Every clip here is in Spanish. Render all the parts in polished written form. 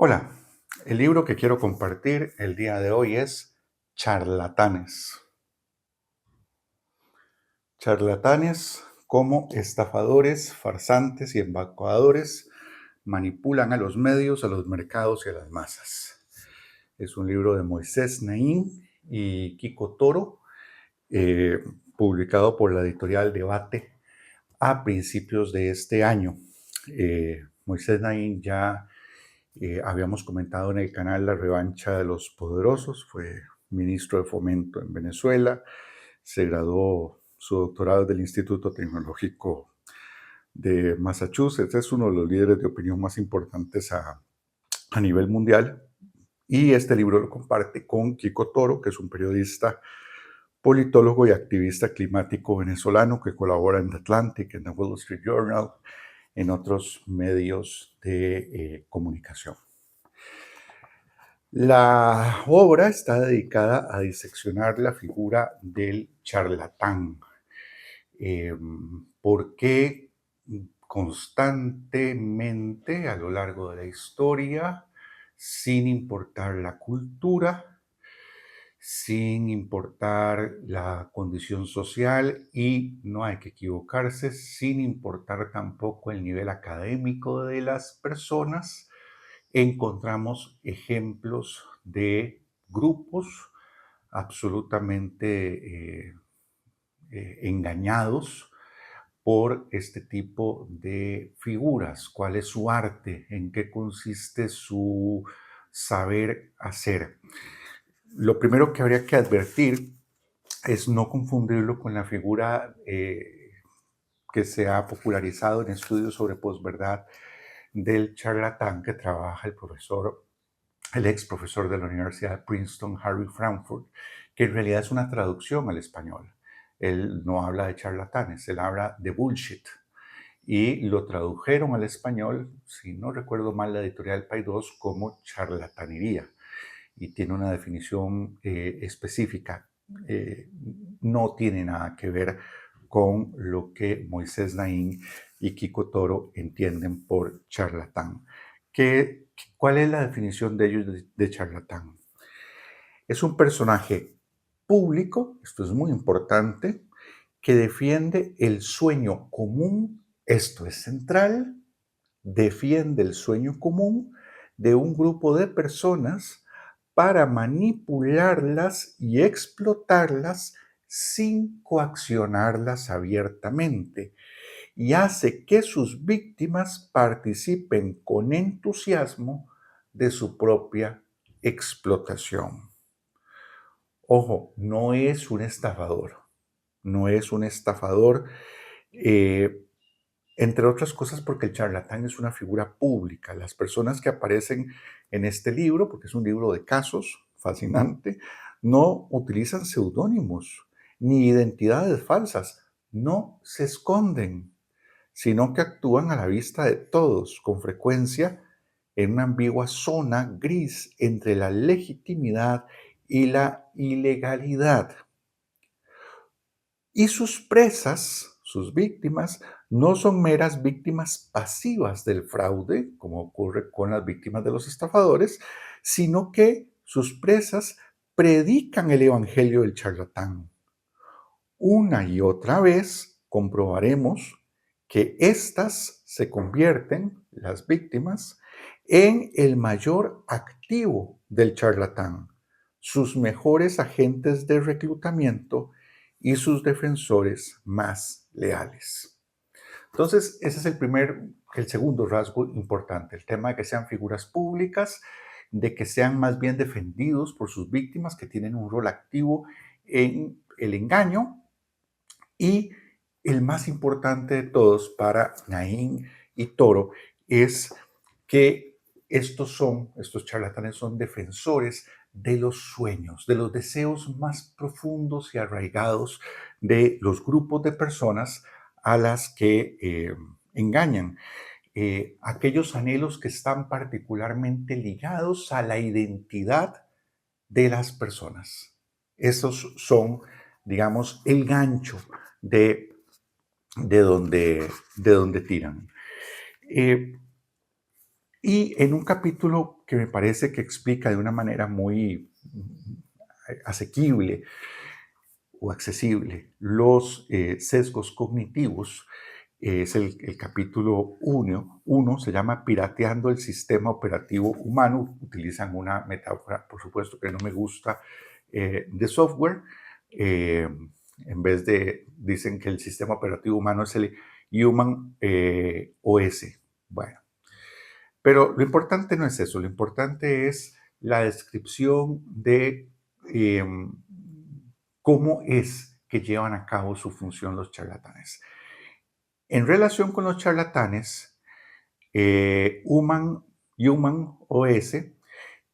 Hola, el libro que quiero compartir el día de hoy es Charlatanes. Charlatanes, cómo estafadores, farsantes y embaucadores manipulan a los medios, a los mercados y a las masas. Es un libro de Moisés Naim y Kiko Toro, eh, publicado por la editorial Debate a principios de este año. Moisés Naim ya habíamos comentado en el canal la revancha de los poderosos, fue ministro de Fomento en Venezuela, se graduó su doctorado del Instituto Tecnológico de Massachusetts, es uno de los líderes de opinión más importantes a nivel mundial. Y este libro lo comparte con Kiko Toro, que es un periodista, politólogo y activista climático venezolano que colabora en The Atlantic, en The Wall Street Journal, en otros medios de comunicación. La obra está dedicada a diseccionar la figura del charlatán. ¿Por qué constantemente a lo largo de la historia, sin importar la cultura, sin importar la condición social y, no hay que equivocarse, sin importar tampoco el nivel académico de las personas, encontramos ejemplos de grupos absolutamente engañados por este tipo de figuras? ¿Cuál es su arte? ¿En qué consiste su saber hacer? Lo primero que habría que advertir es no confundirlo con la figura que se ha popularizado en estudios sobre posverdad del charlatán que trabaja el ex profesor de la Universidad de Princeton, Harry Frankfurt, que en realidad es una traducción al español. Él no habla de charlatanes, él habla de bullshit. Y lo tradujeron al español, si no recuerdo mal, la editorial Paidós como charlatanería. Y tiene una definición específica. Eh, no tiene nada que ver con lo que Moisés Naim y Kiko Toro entienden por charlatán. ¿Cuál es la definición de ellos de charlatán? Es un personaje público, esto es muy importante, que defiende el sueño común, esto es central, defiende el sueño común de un grupo de personas para manipularlas y explotarlas sin coaccionarlas abiertamente, y hace que sus víctimas participen con entusiasmo de su propia explotación. Ojo, no es un estafador, no es un estafador, eh, entre otras cosas porque el charlatán es una figura pública. Las personas que aparecen en este libro, porque es un libro de casos fascinante, no utilizan seudónimos ni identidades falsas, no se esconden, sino que actúan a la vista de todos, con frecuencia en una ambigua zona gris entre la legitimidad y la ilegalidad. Y sus presas, sus víctimas, no son meras víctimas pasivas del fraude, como ocurre con las víctimas de los estafadores, sino que sus presas predican el evangelio del charlatán. Una y otra vez comprobaremos que éstas se convierten, las víctimas, en el mayor activo del charlatán, sus mejores agentes de reclutamiento y sus defensores más leales. Entonces, ese es el segundo rasgo importante, el tema de que sean figuras públicas, de que sean más bien defendidos por sus víctimas, que tienen un rol activo en el engaño. Y el más importante de todos para Naim y Toro es que estos charlatanes son defensores de los sueños, de los deseos más profundos y arraigados de los grupos de personas a las que engañan. Aquellos anhelos que están particularmente ligados a la identidad de las personas. Esos son, digamos, el gancho de, de donde tiran. Eh, Y en un capítulo que me parece que explica de una manera muy asequible o accesible los sesgos cognitivos, es el capítulo 1, se llama Pirateando el Sistema Operativo Humano. Utilizan una metáfora, por supuesto, que no me gusta, de software. En vez de, dicen que el sistema operativo humano es el Human OS. Bueno, pero lo importante no es eso, lo importante es la descripción de eh, cómo es que llevan a cabo su función los charlatanes. En relación con los charlatanes, Human OS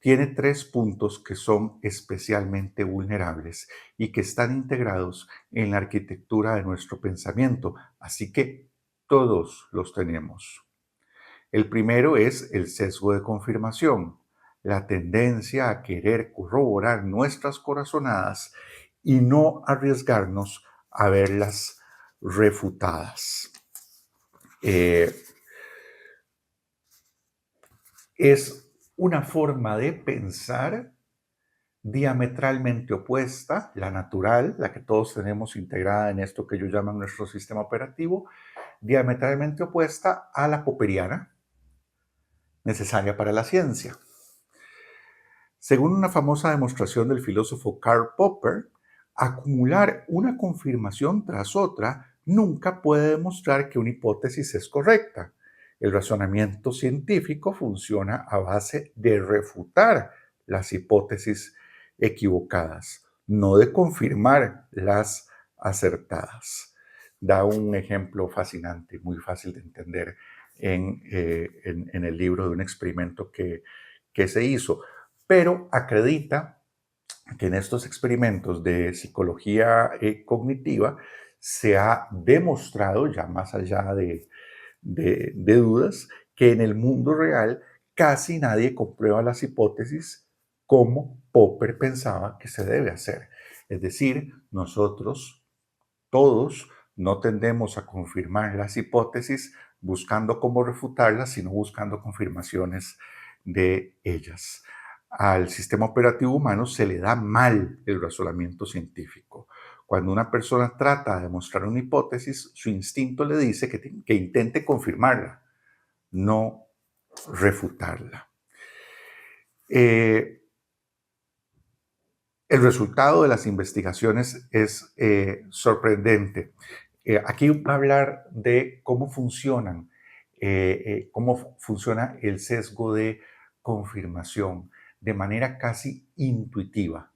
tiene 3 puntos que son especialmente vulnerables y que están integrados en la arquitectura de nuestro pensamiento, así que todos los tenemos. El primero es el sesgo de confirmación, la tendencia a querer corroborar nuestras corazonadas y no arriesgarnos a verlas refutadas. Es una forma de pensar diametralmente opuesta, la natural, la que todos tenemos integrada en esto que ellos llaman nuestro sistema operativo, diametralmente opuesta a la popperiana, necesaria para la ciencia. Según una famosa demostración del filósofo Karl Popper, acumular una confirmación tras otra nunca puede demostrar que una hipótesis es correcta. El razonamiento científico funciona a base de refutar las hipótesis equivocadas, no de confirmar las acertadas. Da un ejemplo fascinante, muy fácil de entender en el libro de un experimento que se hizo, pero acredita que en estos experimentos de psicología cognitiva se ha demostrado, ya más allá de dudas, que en el mundo real casi nadie comprueba las hipótesis como Popper pensaba que se debe hacer. Es decir, nosotros todos no tendemos a confirmar las hipótesis buscando cómo refutarlas, sino buscando confirmaciones de ellas. Al sistema operativo humano se le da mal el razonamiento científico. Cuando una persona trata de demostrar una hipótesis, su instinto le dice que intente confirmarla, no refutarla. El resultado de las investigaciones es sorprendente. Aquí va a hablar de cómo funciona el sesgo de confirmación de manera casi intuitiva.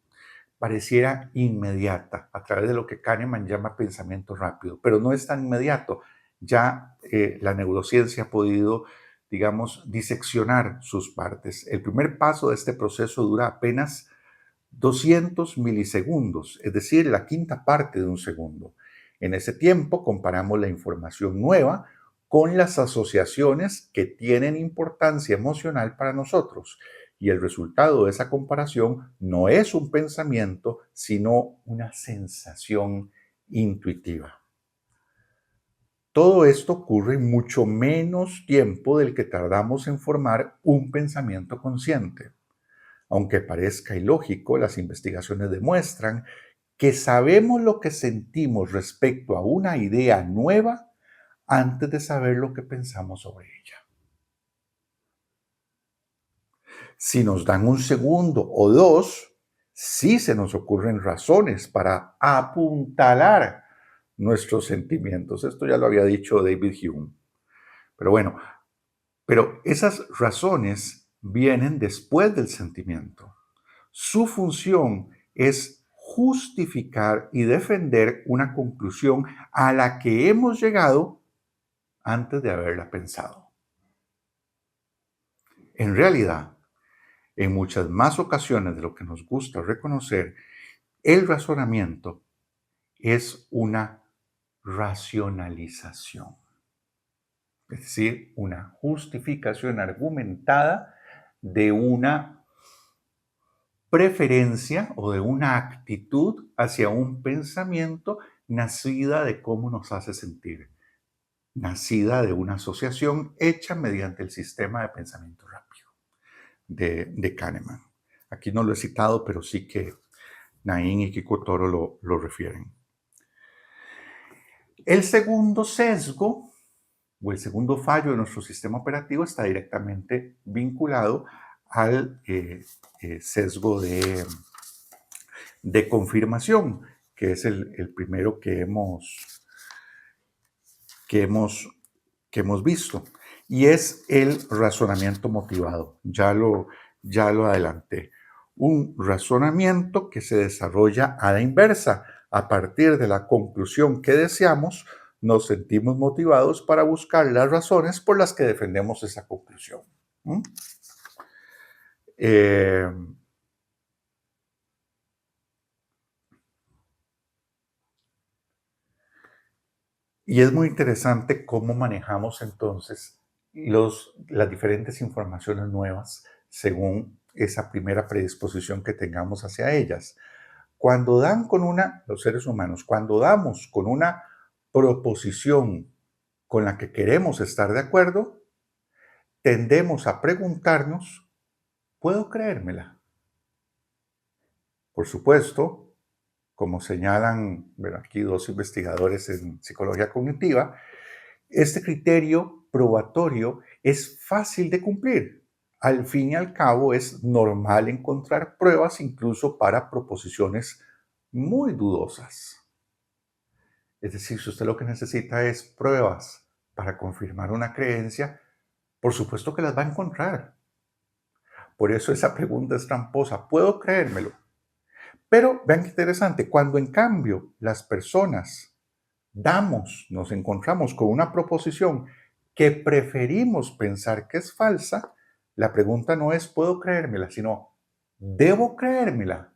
Pareciera inmediata a través de lo que Kahneman llama pensamiento rápido, pero no es tan inmediato. Ya la neurociencia ha podido, digamos, diseccionar sus partes. El primer paso de este proceso dura apenas 200 milisegundos, es decir, la quinta parte de un segundo. En ese tiempo comparamos la información nueva con las asociaciones que tienen importancia emocional para nosotros. Y el resultado de esa comparación no es un pensamiento, sino una sensación intuitiva. Todo esto ocurre en mucho menos tiempo del que tardamos en formar un pensamiento consciente. Aunque parezca ilógico, las investigaciones demuestran que sabemos lo que sentimos respecto a una idea nueva antes de saber lo que pensamos sobre ella. Si nos dan un segundo o dos, sí se nos ocurren razones para apuntalar nuestros sentimientos. Esto ya lo había dicho David Hume. Pero bueno, esas razones vienen después del sentimiento. Su función es justificar y defender una conclusión a la que hemos llegado antes de haberla pensado. En realidad, en muchas más ocasiones de lo que nos gusta reconocer, el razonamiento es una racionalización, es decir, una justificación argumentada de una preferencia o de una actitud hacia un pensamiento nacida de cómo nos hace sentir. nacida de una asociación hecha mediante el sistema de pensamiento rápido de Kahneman. Aquí no lo he citado, pero sí que Nain y Kiko Toro lo refieren. El segundo sesgo o el segundo fallo de nuestro sistema operativo está directamente vinculado al sesgo de confirmación, que es el primero que hemos visto, y es el razonamiento motivado. Ya lo adelanté. Un razonamiento que se desarrolla a la inversa. A partir de la conclusión que deseamos, nos sentimos motivados para buscar las razones por las que defendemos esa conclusión. Y es muy interesante cómo manejamos entonces las diferentes informaciones nuevas según esa primera predisposición que tengamos hacia ellas. Los seres humanos, cuando damos con una proposición con la que queremos estar de acuerdo, tendemos a preguntarnos, ¿puedo creérmela? Por supuesto, como señalan aquí dos investigadores en psicología cognitiva, este criterio probatorio es fácil de cumplir. Al fin y al cabo, es normal encontrar pruebas incluso para proposiciones muy dudosas. Es decir, si usted lo que necesita es pruebas para confirmar una creencia, por supuesto que las va a encontrar. Por eso esa pregunta es tramposa. ¿Puedo creérmelo? Pero vean qué interesante, cuando en cambio las personas nos encontramos con una proposición que preferimos pensar que es falsa, la pregunta no es ¿puedo creérmela?, sino ¿debo creérmela?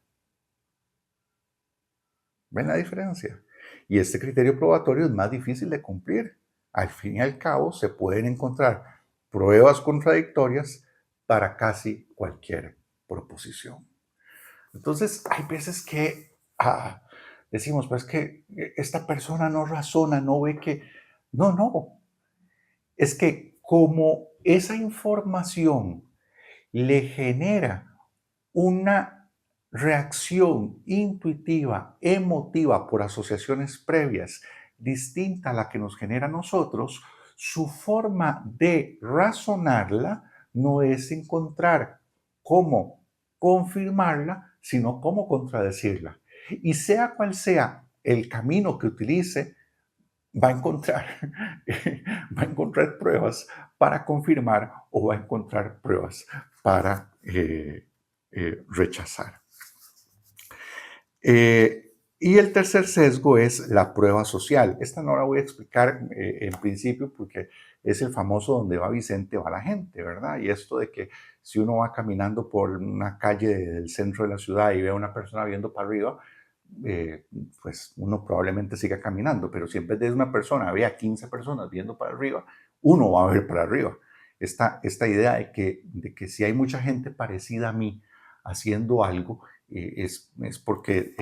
¿Ven la diferencia? Y este criterio probatorio es más difícil de cumplir. Al fin y al cabo, se pueden encontrar pruebas contradictorias para casi cualquier proposición. Entonces, hay veces que decimos, pues que esta persona no razona, no ve que... No. Es que como esa información le genera una reacción intuitiva, emotiva por asociaciones previas distinta a la que nos genera a nosotros, su forma de razonarla no es encontrar cómo confirmarla, sino cómo contradecirla. Y sea cual sea el camino que utilice, va a encontrar, va a encontrar pruebas para confirmar o va a encontrar pruebas para rechazar. Y el tercer sesgo es la prueba social. Esta no la voy a explicar en principio porque es el famoso donde va Vicente va la gente, ¿verdad? Y esto de que si uno va caminando por una calle del centro de la ciudad y ve a una persona viendo para arriba, pues uno probablemente siga caminando, pero si en vez de una persona ve a 15 personas viendo para arriba, uno va a ver para arriba. Esta idea de que si hay mucha gente parecida a mí haciendo algo, es porque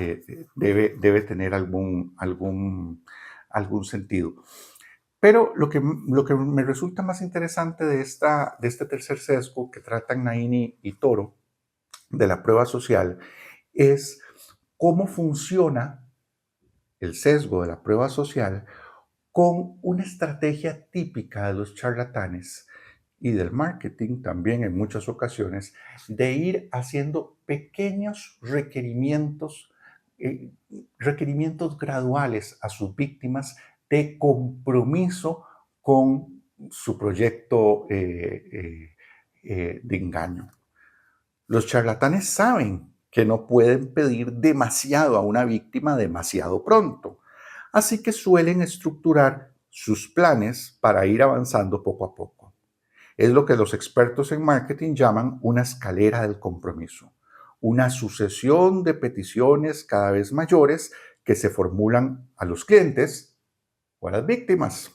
debe tener algún sentido. Pero lo que me resulta más interesante de este tercer sesgo que tratan Naini y Toro, de la prueba social, es cómo funciona el sesgo de la prueba social con una estrategia típica de los charlatanes y del marketing también en muchas ocasiones, de ir haciendo pequeños requerimientos graduales a sus víctimas de compromiso con su proyecto de engaño. Los charlatanes saben que no pueden pedir demasiado a una víctima demasiado pronto, así que suelen estructurar sus planes para ir avanzando poco a poco. Es lo que los expertos en marketing llaman una escalera del compromiso, una sucesión de peticiones cada vez mayores que se formulan a los clientes o a las víctimas.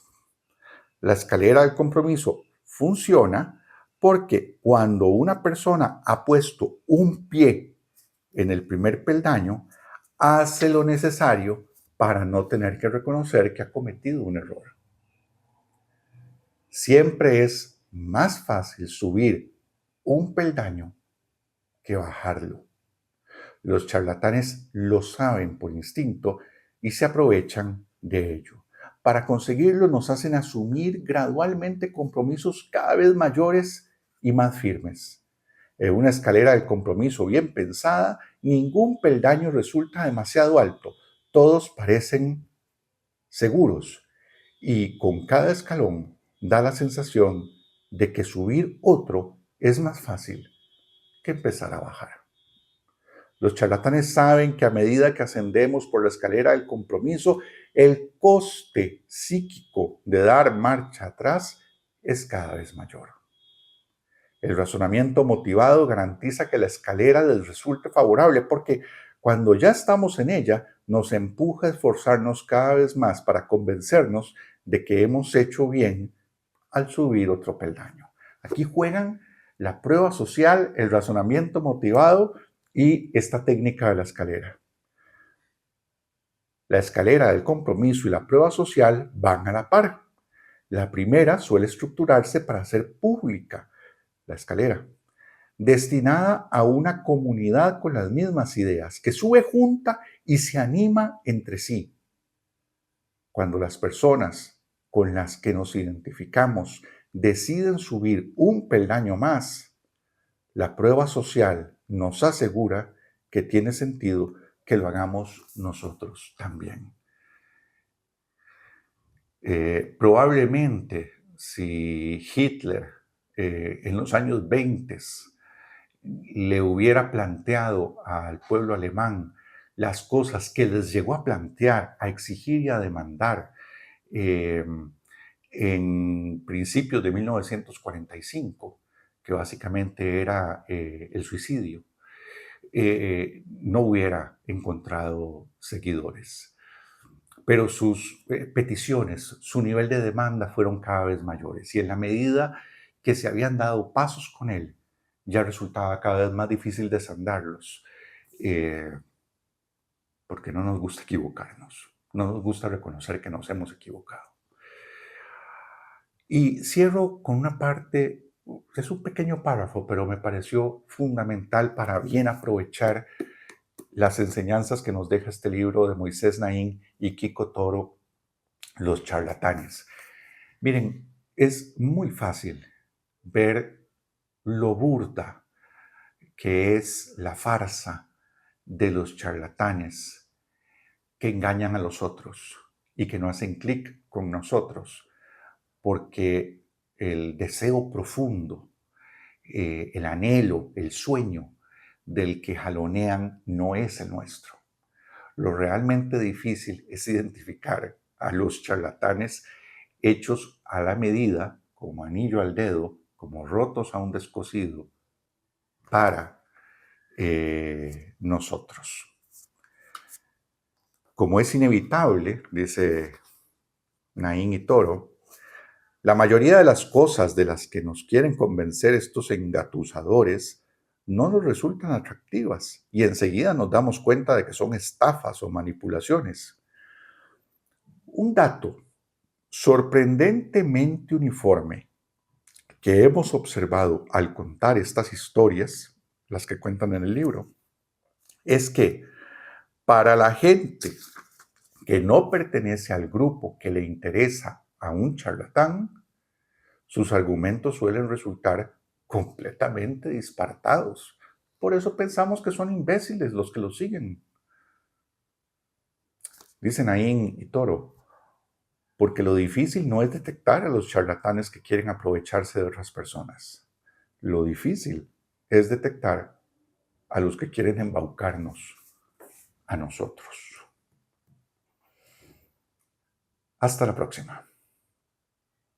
La escalera del compromiso funciona porque cuando una persona ha puesto un pie en el primer peldaño, hace lo necesario para no tener que reconocer que ha cometido un error. Siempre es más fácil subir un peldaño que bajarlo. Los charlatanes lo saben por instinto y se aprovechan de ello. Para conseguirlo nos hacen asumir gradualmente compromisos cada vez mayores y más firmes. En una escalera del compromiso bien pensada, ningún peldaño resulta demasiado alto. Todos parecen seguros y con cada escalón da la sensación de que subir otro es más fácil que empezar a bajar. Los charlatanes saben que a medida que ascendemos por la escalera del compromiso, el coste psíquico de dar marcha atrás es cada vez mayor. El razonamiento motivado garantiza que la escalera les resulte favorable porque cuando ya estamos en ella, nos empuja a esforzarnos cada vez más para convencernos de que hemos hecho bien al subir otro peldaño. Aquí juegan la prueba social, el razonamiento motivado y esta técnica de la escalera. La escalera del compromiso y la prueba social van a la par. La primera suele estructurarse para ser pública, la escalera, destinada a una comunidad con las mismas ideas, que sube junta y se anima entre sí. Cuando las personas con las que nos identificamos deciden subir un peldaño más, la prueba social nos asegura que tiene sentido que lo hagamos nosotros también. Probablemente si Hitler en los años 20 le hubiera planteado al pueblo alemán las cosas que les llegó a plantear, a exigir y a demandar en principios de 1945, que básicamente era el suicidio, no hubiera encontrado seguidores. Pero sus peticiones, su nivel de demanda fueron cada vez mayores y en la medida que se habían dado pasos con él, ya resultaba cada vez más difícil desandarlos, porque no nos gusta equivocarnos, no nos gusta reconocer que nos hemos equivocado. Y cierro con una parte, es un pequeño párrafo, pero me pareció fundamental para bien aprovechar las enseñanzas que nos deja este libro de Moisés Naín y Kiko Toro, Los charlatanes. Miren, es muy fácil ver lo burda que es la farsa de los charlatanes que engañan a los otros y que no hacen clic con nosotros, porque el deseo profundo, el anhelo, el sueño del que jalonean no es el nuestro. Lo realmente difícil es identificar a los charlatanes hechos a la medida, como anillo al dedo, como rotos a un descosido, para nosotros. Como es inevitable, dice Naín y Toro, la mayoría de las cosas de las que nos quieren convencer estos engatusadores no nos resultan atractivas y enseguida nos damos cuenta de que son estafas o manipulaciones. Un dato sorprendentemente uniforme que hemos observado al contar estas historias, las que cuentan en el libro, es que para la gente que no pertenece al grupo que le interesa a un charlatán, sus argumentos suelen resultar completamente disparatados. Por eso pensamos que son imbéciles los que lo siguen. Dicen Naín y Toro, porque lo difícil no es detectar a los charlatanes que quieren aprovecharse de otras personas. Lo difícil es detectar a los que quieren embaucarnos a nosotros. Hasta la próxima.